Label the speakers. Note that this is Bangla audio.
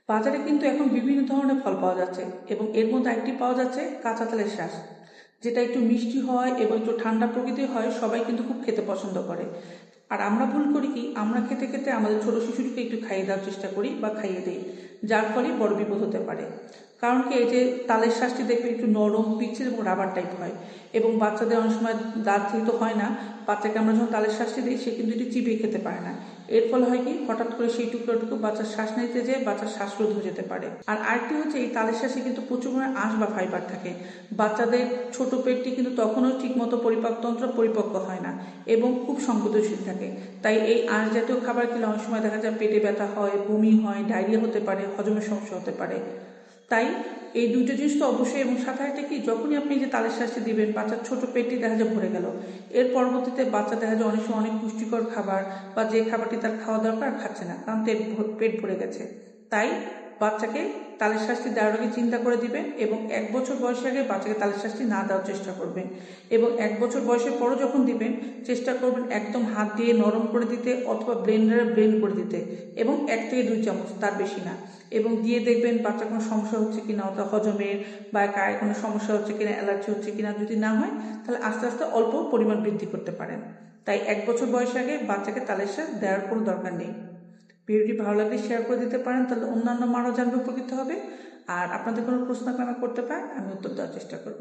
Speaker 1: বাজারে কিন্তু এখন বিভিন্ন ধরনের ফল পাওয়া যাচ্ছে এবং এর মধ্যে একটি পাওয়া যাচ্ছে কাঁচা তালের শ্বাস, যেটা একটু মিষ্টি হয় এবং একটু ঠান্ডা প্রকৃতির হয়। সবাই কিন্তু খুব খেতে পছন্দ করে। আর আমরা ভুল করি কি, আমরা খেতে খেতে আমাদের ছোট শিশুটিকে একটু খাইয়ে দেওয়ার চেষ্টা করি বা খাইয়ে দিই, যার ফলে বড় বিপদ হতে পারে। কারণ কি, এই যে তালের শ্বাসটি দেখবে একটু নরম, পিচ্ছিল এবং রাবার টাইপ হয় এবং বাচ্চাদের অনেক সময় দাঁত যেহেতু হয় না, বাচ্চাকে আমরা যখন তালের শ্বাসটি দিই সে কিন্তু এটি চিবিয়ে খেতে পারে না। এর ফলে হয় কি, হঠাৎ করে সেই টুকরোটুকু বাচ্চার শ্বাস নিতে যেয়ে বাচ্চার শ্বাসরোধ হয়ে যেতে পারে। আর আরেকটি হচ্ছে, এই তালের শ্বাসে কিন্তু প্রচুর পরিমাণে আঁশ বা ফাইবার থাকে। বাচ্চাদের ছোট পেটটি কিন্তু তখনও ঠিকমতো পরিপাকতন্ত্র পরিপক্ক হয় না এবং খুব সংবেদনশীল থাকে। তাই এই আঁশ জাতীয় খাবার খেলে অনেক সময় দেখা যায় পেটে ব্যথা হয়, বমি হয়, ডায়রিয়া হতে পারে, হজমের সমস্যা হতে পারে। তাই এই দুটো জিনিস তো অবশ্যই। এবং সাথে একটা কি, যখনই আপনি যে তালের শ্বাসটি দিবেন, বাচ্চার ছোট পেটটি দেখা যায় ভরে গেল। এর পরবর্তীতে বাচ্চা দেখা যায় অনেক সময় অনেক পুষ্টিকর খাবার বা যে খাবারটি তার খাওয়া দরকার খাচ্ছে না, কারণ পেট ভরে গেছে। তাই বাচ্চাকে তালের শ্বাসটি দেওয়ার আগে চিন্তা করে দিবেন এবং 1 বছর বয়সের আগে বাচ্চাকে তালের শ্বাসটি না দেওয়ার চেষ্টা করবেন। এবং 1 বছর বয়সের পরও যখন দিবেন, চেষ্টা করবেন একদম হাত দিয়ে নরম করে দিতে অথবা ব্লেন্ডারে ব্লেন্ড করে দিতে, এবং 1 থেকে 2 চামচ, তার বেশি না। এবং দিয়ে দেখবেন বাচ্চার কোনো সমস্যা হচ্ছে কিনা, অথবা হজমের বা গায়ে কোনো সমস্যা হচ্ছে কিনা, অ্যালার্জি হচ্ছে কিনা। যদি না হয় তাহলে আস্তে আস্তে অল্প পরিমাণ বৃদ্ধি করতে পারেন। তাই 1 বছর বয়সের আগে বাচ্চাকে তালের শ্বাস দেওয়ার কোনো দরকার নেই। ভিডিওটি ভালো লাগলে শেয়ার করে দিতে পারেন, তাহলে অন্যান্য মারাও জানবে, উপকৃত হবে। আর আপনাদের কোনো প্রশ্ন আমাকে করতে পারেন, আমি উত্তর দেওয়ার চেষ্টা করব।